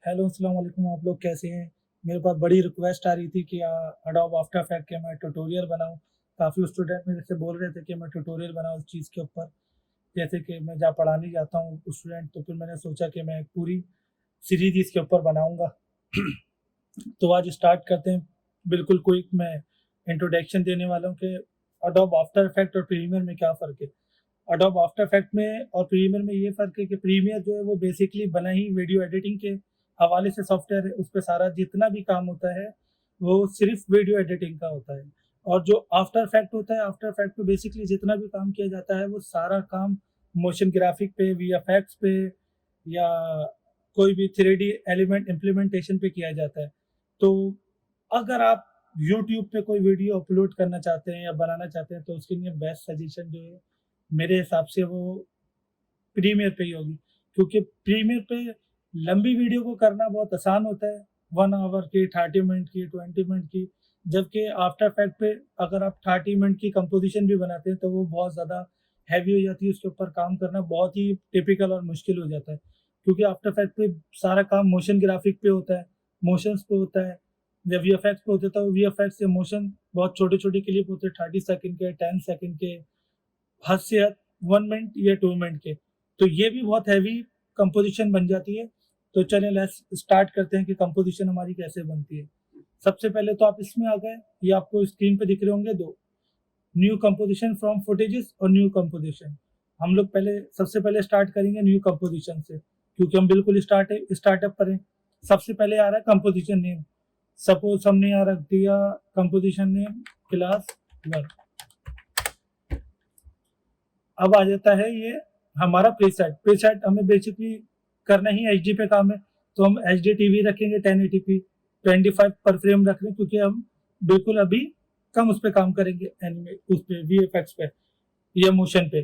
Hello, अस्सलाम वालेकुम। आप लोग कैसे हैं? मेरे पास बड़ी रिक्वेस्ट आ रही थी कि एडोब आफ्टर इफेक्ट के मैं ट्यूटोरियल बनाऊँ। काफ़ी स्टूडेंट मेरे से बोल रहे थे कि मैं ट्यूटोरियल बनाऊँ उस चीज़ के ऊपर। जैसे कि मैं जहाँ पढ़ाने जाता हूँ स्टूडेंट, तो फिर मैंने सोचा कि मैं एक पूरी सीरीज़ इसके ऊपर बनाऊँगा। तो आज स्टार्ट करते हैं। बिल्कुल क्विक मैं इंट्रोडक्शन देने वाला हूँ कि एडोब आफ्टर इफेक्ट और प्रीमियर में क्या फ़र्क है। एडोब आफ्टर इफेक्ट में और प्रीमियर में ये फ़र्क है कि प्रीमियर जो है वो बेसिकली बना ही वीडियो एडिटिंग के हवाले से सॉफ्टवेयर है। उस पे सारा जितना भी काम होता है वो सिर्फ वीडियो एडिटिंग का होता है। और जो आफ्टर इफेक्ट होता है, आफ्टर इफेक्ट पे बेसिकली जितना भी काम किया जाता है वो सारा काम मोशन ग्राफिक पे, वीएफएक्स पे या कोई भी 3D एलिमेंट इम्प्लीमेंटेशन पे किया जाता है। तो अगर आप यूट्यूब पे कोई वीडियो अपलोड करना चाहते हैं या बनाना चाहते हैं तो उसके लिए बेस्ट सजेशन जो है मेरे हिसाब से वो प्रीमियर पे ही होगी। क्योंकि प्रीमियर पे लंबी वीडियो को करना बहुत आसान होता है, 1 आवर की, 30 मिनट की, 20 मिनट की। जबकि आफ्टर इफेक्ट पे अगर आप 30 मिनट की कंपोजिशन भी बनाते हैं तो वो बहुत ज़्यादा हैवी हो जाती है, उसके ऊपर काम करना बहुत ही टिपिकल और मुश्किल हो जाता है। क्योंकि आफ्टर इफेक्ट पे सारा काम मोशन ग्राफिक पे होता है, मोशंस पे होता है। जब वीएफएक्स पे होता है तो वीएफएक्स से मोशन बहुत छोटे-छोटे क्लिप होते हैं, 30 सेकंड के, 10 सेकंड के, हद से हद 1 मिनट या 2 मिनट के। तो ये भी बहुत हैवी कंपोज़िशन बन जाती है। तो चलें लेट्स स्टार्ट करते हैं कि कंपोज़िशन हमारी कैसे बनती है। सबसे पहले तो आप इसमें आ गए, ये आपको स्क्रीन पे दिख रहे होंगे 2 न्यू कंपोज़िशन फ्रॉम फुटेजेस और न्यू कंपोज़िशन। हम लोग पहले सबसे पहले स्टार्ट करेंगे न्यू कंपोज़िशन से, क्योंकि हम बिल्कुल स्टार्टअप पर हैं। सबसे पहले आ रहा है कंपोज़िशन नेम। सपोज़ हमने यहाँ रख दिया कंपोज़िशन नेम क्लास 1। अब आ जाता है ये हमारा प्रीसेट। प्रीसेट हमें बेसिकली करना ही एचडी पे काम है, तो हम एचडी टीवी रखेंगे 1080p 25 पर फ्रेम रख रहे हैं, क्योंकि हम बिल्कुल अभी कम उस पर काम करेंगे, एनिमे उस पे वीएफएक्स पे या मोशन पे।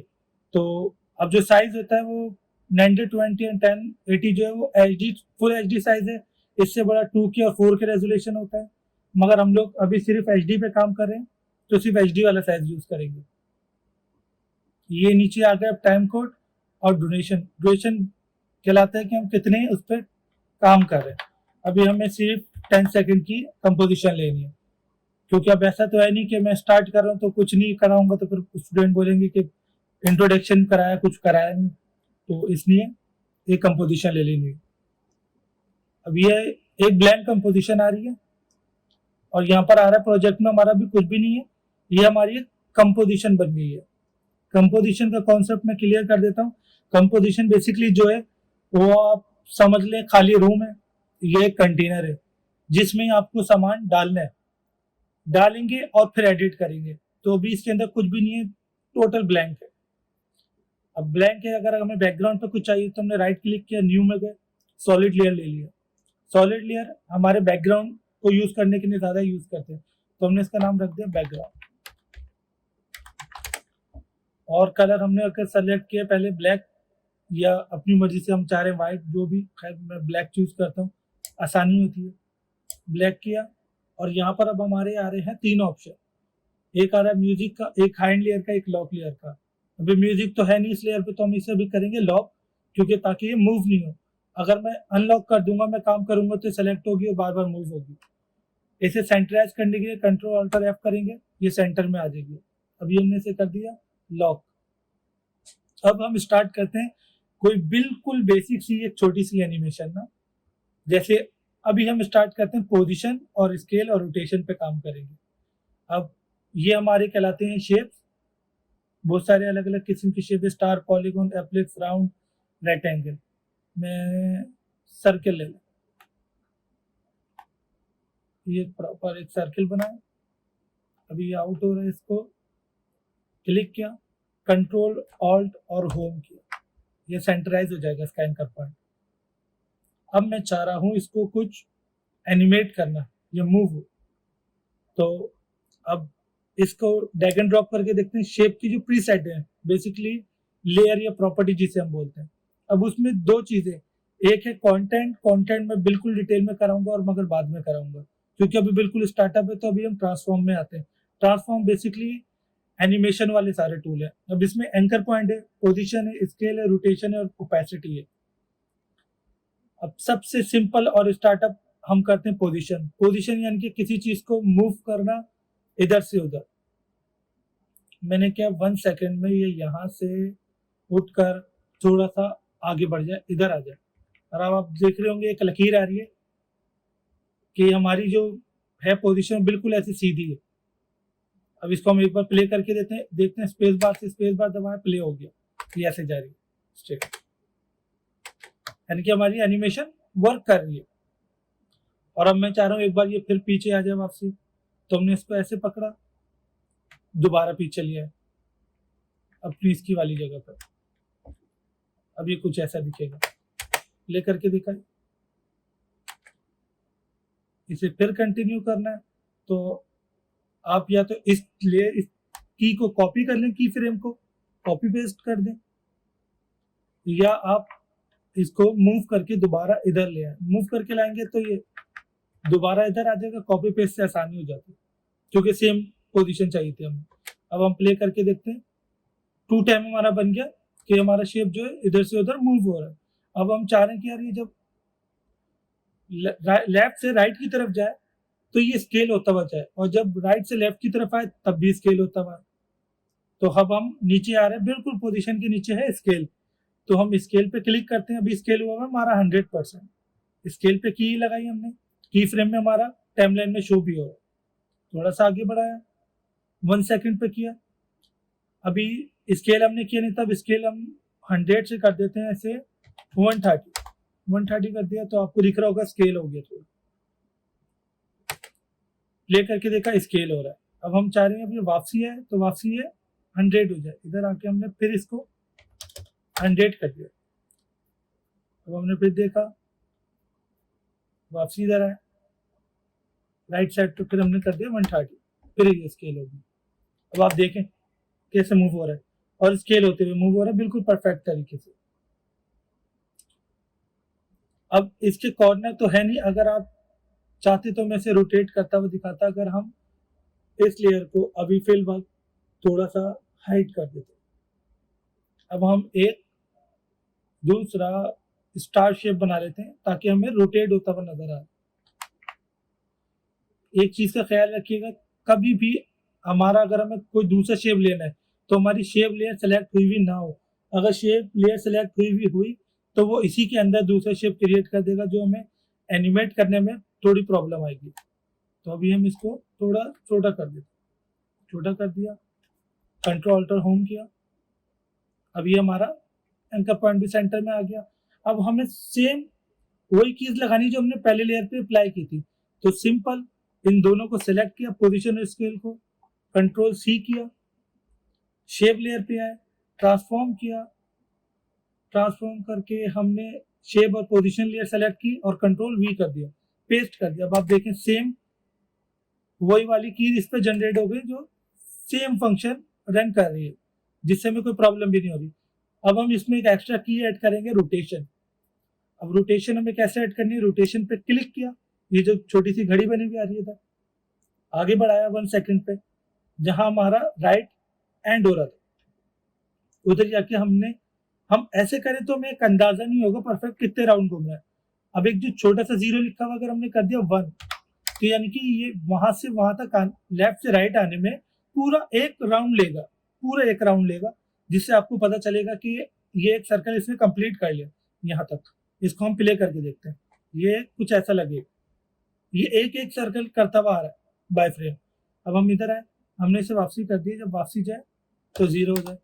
तो अब जो साइज होता है वो 90/20 एंड 1080 जो है वो एचडी फुल एचडी साइज है। इससे बड़ा 2K और 4K रेजोल्यूशन होता है, मगर हम लोग अभी सिर्फ एचडी पे काम कर रहे हैं तो सिर्फ एचडी वाला साइज यूज करेंगे। ये नीचे आ गया टाइम कोड और ड्यूरेशन। ड्यूरेशन कहलाता है कि हम कितने उस पर काम कर रहे हैं। अभी हमें सिर्फ 10 सेकंड की कंपोजिशन लेनी है, क्योंकि अब ऐसा तो है नहीं कि मैं स्टार्ट कर रहा हूँ तो कुछ नहीं कराऊंगा तो फिर स्टूडेंट बोलेंगे कि इंट्रोडक्शन कराया, कुछ कराया नहीं। तो इसलिए एक कंपोजिशन ले लेनी है। अब ये एक ब्लैंक कंपोजिशन आ रही है और यहाँ पर आ रहा है प्रोजेक्ट में हमारा भी कुछ भी नहीं है, ये हमारी एक कंपोजिशन बन गई है। कंपोजिशन का कॉन्सेप्ट मैं क्लियर कर देता हूँ। कंपोजिशन बेसिकली जो है वो आप समझ लें खाली रूम है, ये एक कंटेनर है जिसमें आपको सामान डालना है, डालेंगे और फिर एडिट करेंगे। तो अभी इसके अंदर कुछ भी नहीं है, टोटल ब्लैंक है। अब ब्लैंक है, अगर हमें बैकग्राउंड पे कुछ चाहिए तो हमने राइट क्लिक किया, न्यू में गए, सॉलिड लेयर ले लिया। सॉलिड लेयर हमारे बैकग्राउंड को यूज करने के लिए ज्यादा यूज करते हैं, तो हमने इसका नाम रख दिया बैकग्राउंड। और कलर हमने अगर सेलेक्ट किया पहले ब्लैक, या अपनी मर्जी से हम चाह रहे हैं व्हाइट, जो भी, खैर मैं ब्लैक चूज करता हूँ, आसानी होती है। ब्लैक किया और यहाँ पर अब हमारे आ रहे हैं 3 ऑप्शन। एक आ रहा है म्यूजिक का, एक हाइंड लेयर का, एक लॉक लेयर का। अभी म्यूजिक तो है नहीं इस लेयर पे, तो हम इसे भी करेंगे लॉक, क्योंकि ताकि ये मूव नहीं हो। अगर मैं अनलॉक कर दूंगा, मैं काम करूंगा तो सेलेक्ट होगी और बार बार मूव होगी। इसे सेंटराइज करने के लिए कंट्रोल अल्टर एफ करेंगे, ये सेंटर में आ जाएगी। अभी हमने इसे कर दिया लॉक। अब हम स्टार्ट करते हैं कोई बिल्कुल बेसिक सी एक छोटी सी एनिमेशन ना। जैसे अभी हम स्टार्ट करते हैं पोजीशन और स्केल और रोटेशन पे काम करेंगे। अब ये हमारे कहलाते हैं शेप्स। बहुत सारे अलग अलग किस्म की शेप, स्टार, पॉलीगॉन, एप्लिक्स, राउंड, रेक्टेंगल। मैं सर्किल ले लूं, ये प्रॉपर एक सर्किल बनाए। अभी आउट हो रहा है, इसको क्लिक किया, कंट्रोल ऑल्ट और होम किया, ये सेंटराइज हो जाएगा इसका एंकर पॉइंट। अब मैं चाह रहा हूं इसको कुछ एनिमेट करना, ये मूव हो। तो अब इसको ड्रैग एंड ड्रॉप करके देखते हैं। शेप की जो प्रीसेट है बेसिकली लेयर या प्रॉपर्टी जिसे हम बोलते हैं। अब उसमें 2 चीजें, एक है कंटेंट। कंटेंट में बिल्कुल डिटेल में कराऊंगा और मगर बाद में कराऊंगा, क्योंकि अभी बिल्कुल स्टार्टअप है। तो अभी हम ट्रांसफॉर्म में आते हैं। ट्रांसफॉर्म बेसिकली एनिमेशन वाले सारे टूल है। अब इसमें एंकर पॉइंट है, पोजीशन है, स्केल है, रोटेशन है और ओपेसिटी है। अब सबसे सिंपल और स्टार्टअप हम करते हैं पोजीशन। पोजीशन यानी कि किसी चीज को मूव करना इधर से उधर। मैंने क्या 1 सेकंड में ये यहाँ से उठकर थोड़ा सा आगे बढ़ जाए, इधर आ जाए। और अब आप देख रहे होंगे एक लकीर आ रही है कि हमारी जो है पोजीशन बिल्कुल ऐसी सीधी है। अब इसको हम एक बार प्ले करके देखते हैं स्पेस बार से स्पेस बार दबाएं, प्ले हो गया, ये ऐसे जा रही है स्ट्रेट, यानी कि हमारी एनिमेशन वर्क कर रही है। और अब मैं चाह रहा हूं एक बार ये फिर पीछे आ जाए वापसी, तो हमने इसको ऐसे पकड़ा, दोबारा पीछे लिया है अपनी इसकी वाली जगह पर। अब ये कुछ ऐसा दिखेगा, प्ले करके दिखाई, इसे फिर कंटिन्यू करना है तो आप या तो इस की को कॉपी कर लें, की फ्रेम को कॉपी पेस्ट कर दें, या आप इसको मूव करके दोबारा इधर ले आए। मूव करके लाएंगे तो ये दोबारा इधर आ जाएगा, कॉपी पेस्ट से आसानी हो जाती है क्योंकि सेम पोजीशन चाहिए थी हमें। अब हम प्ले करके देखते हैं, 2 टाइम हमारा बन गया कि हमारा शेप जो है इधर से उधर मूव हो रहा है। अब हम चाह रहे हैं कि यार ये जब लेफ्ट से राइट की तरफ जाए तो ये स्केल होता हुआ जाए, और जब राइट से लेफ्ट की तरफ आए तब भी स्केल होता हुआ। तो अब हम नीचे आ रहे हैं, बिल्कुल पोजीशन के नीचे है स्केल, तो हम स्केल पे क्लिक करते हैं। अभी स्केल हुआ हमारा 100%। स्केल पे की लगाई हमने, की फ्रेम में हमारा टाइमलाइन में शो भी हो रहा है। थोड़ा सा आगे बढ़ाया, 1 सेकंड पे किया। अभी स्केल हमने किया नहीं, तब स्केल हम 100 से कर देते हैं ऐसे 130 कर दिया, तो आपको दिख रहा होगा स्केल हो गया। थोड़ा प्ले करके देखा, स्केल हो रहा है। अब हम चाह रहे हैं, अभी वापसी है तो वापसी है 100 हो जाए, इधर आके हमने फिर इसको 100 कर दिया। अब हमने फिर देखा, वापसी इधर है राइट साइड पे, फिर हमने कर दिया 130, फिर ये स्केल होगी। अब आप देखें कैसे मूव हो रहा है, और स्केल होते हुए मूव हो रहा है बिल्कुल परफेक्ट तरीके से। अब इसके कॉर्नर तो है नहीं, अगर आप चाहते तो मैं इसे रोटेट करता हुआ दिखाता। अगर हम इस लेयर को अभी फिलहाल थोड़ा सा हाइड कर देते, अब हम एक दूसरा स्टार शेप बना लेते हैं ताकि हमें रोटेट होता हुआ नजर आए। एक चीज का ख्याल रखिएगा, कभी भी हमारा अगर हमें कोई दूसरा शेप लेना है तो हमारी शेप लेयर सेलेक्ट हुई भी ना हो। अगर शेप लेयर सेलेक्ट हुई तो वो इसी के अंदर दूसरा शेप क्रिएट कर देगा, जो हमें एनिमेट करने में थोड़ी प्रॉब्लम आएगी। तो अभी हम इसको थोड़ा छोटा कर देते, छोटा कर दिया, कंट्रोल अल्टर होम किया, अभी हमारा एंकर पॉइंट भी सेंटर में आ गया। अब हमें सेम वही चीज लगानी जो हमने पहले लेयर पे अप्लाई की थी। तो सिंपल इन दोनों को सिलेक्ट किया, पोजीशन और स्केल को कंट्रोल सी किया, शेप लेयर पे आए, ट्रांसफॉर्म किया, ट्रांसफॉर्म करके हमने शेप और पोजीशन लेयर सेलेक्ट की और कंट्रोल वी कर दिया, पेस्ट कर दिया। अब आप देखें सेम वही वाली की इस पे जनरेट हो गई जो सेम फंक्शन रन कर रही है, जिससे हमें कोई प्रॉब्लम भी नहीं हो रही। अब हम इसमें एक एक्स्ट्रा की ऐड करेंगे, रोटेशन। अब रोटेशन हमें कैसे ऐड करनी है, रोटेशन पे क्लिक किया, ये जो छोटी सी घड़ी बनी हुई आ रही है, आगे बढ़ाया 1 सेकंड पे, जहां हमारा राइट एंड हो रहा था उधर जाके हम ऐसे करें तो हमें एक अंदाजा नहीं होगा परफेक्ट कितने राउंड घूम रहा है। अब एक जो छोटा सा 0 लिखा हुआ अगर हमने कर दिया 1, तो यानी कि ये वहां से वहां तक लेफ्ट से राइट आने में पूरा एक राउंड लेगा, जिससे आपको पता चलेगा कि ये एक सर्कल इसने कंप्लीट कर लिया यहाँ तक। इसको हम प्ले करके देखते हैं, ये कुछ ऐसा लगेगा, ये एक एक सर्कल करता हुआ आ रहा है बाय फ्रेम। अब हम इधर आए, हमने इसे वापसी कर दी, जब वापसी जाए तो 0 हो जाए,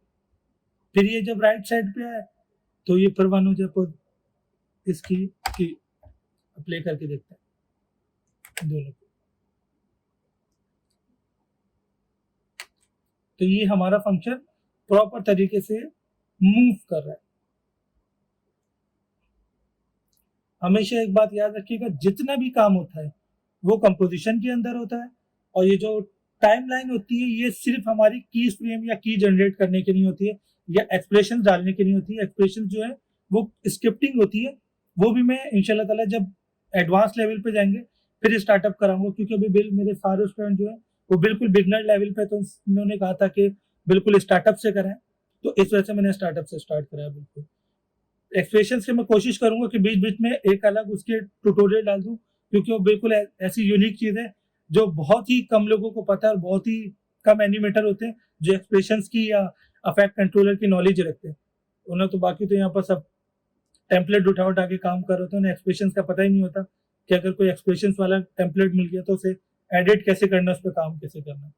फिर ये जब राइट साइड पे आए तो ये फिर 1 हो जाए। इसकी प्ले करके देखते हैं दोनों को, तो ये हमारा फंक्शन प्रॉपर तरीके से मूव कर रहा है। हमेशा एक बात याद रखिएगा, जितना भी काम होता है वो कंपोजिशन के अंदर होता है, और ये जो टाइमलाइन होती है ये सिर्फ हमारी की फ्रेम या की जनरेट करने के लिए होती है, या एक्सप्रेशन डालने के लिए होती है। एक्सप्रेशन जो है वो स्क्रिप्टिंग होती है, वो भी मैं इंशाल्लाह ताला जब एडवांस लेवल पे जाएंगे फिर स्टार्टअप कराऊंगा, क्योंकि अभी मेरे सारे स्टूडेंट जो है वो बिल्कुल बिगनर लेवल पे, तो उन्होंने कहा था कि बिल्कुल स्टार्टअप से करें, तो इस वजह से मैंने स्टार्टअप से स्टार्ट कराया। बिल्कुल एक्सप्रेशंस की मैं कोशिश करूंगा कि बीच बीच में एक अलग उसके ट्यूटोरियल डाल दूं, क्योंकि वो बिल्कुल ऐसी यूनिक चीज है जो बहुत ही कम लोगों को पता है, और बहुत ही कम एनिमेटर होते हैं जो एक्सप्रेशंस की या अफेक्ट कंट्रोलर की नॉलेज रखते हैं। उन्हें तो बाकी तो यहाँ पर सब टेम्पलेट उठा के काम कर रहे थे, उन्हें एक्सप्रेशंस का पता ही नहीं होता कि अगर कोई एक्सप्रेशंस वाला टेम्पलेट मिल गया तो उसे एडिट कैसे करना, उस पर काम कैसे करना।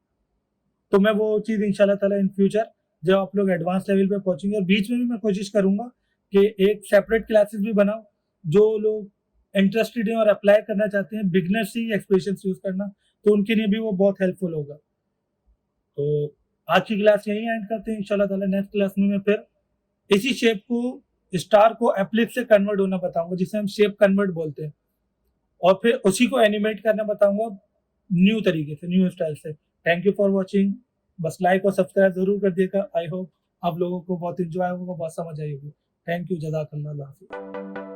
तो मैं वो चीज़ इंशाल्लाह ताला इन फ्यूचर जब आप लोग एडवांस लेवल पे पहुंचेंगे, और बीच में भी मैं कोशिश करूंगा कि एक सेपरेट क्लासेस भी बनाऊं जो लोग इंटरेस्टेड हैं और अप्लाई करना चाहते हैं बिगनर से ही एक्सप्रेशन यूज करना, तो उनके लिए भी वो बहुत हेल्पफुल होगा। तो आज की क्लास यही एंड करते हैं, इंशाल्लाह ताला नेक्स्ट क्लास में मैं फिर इसी शेप को, स्टार को एप्लिप से कन्वर्ट होना बताऊंगा, जिसे हम शेप कन्वर्ट बोलते हैं, और फिर उसी को एनिमेट करना बताऊंगा न्यू तरीके से, न्यू स्टाइल से। Thank you for watching. बस लाइक और सब्सक्राइब जरूर कर दिएगा। आई होप आप लोगों को बहुत इंजॉय होगा, बहुत समझ आई होगी। थैंक यू, जज़ाकल्लाह, अल्लाह हाफिज़।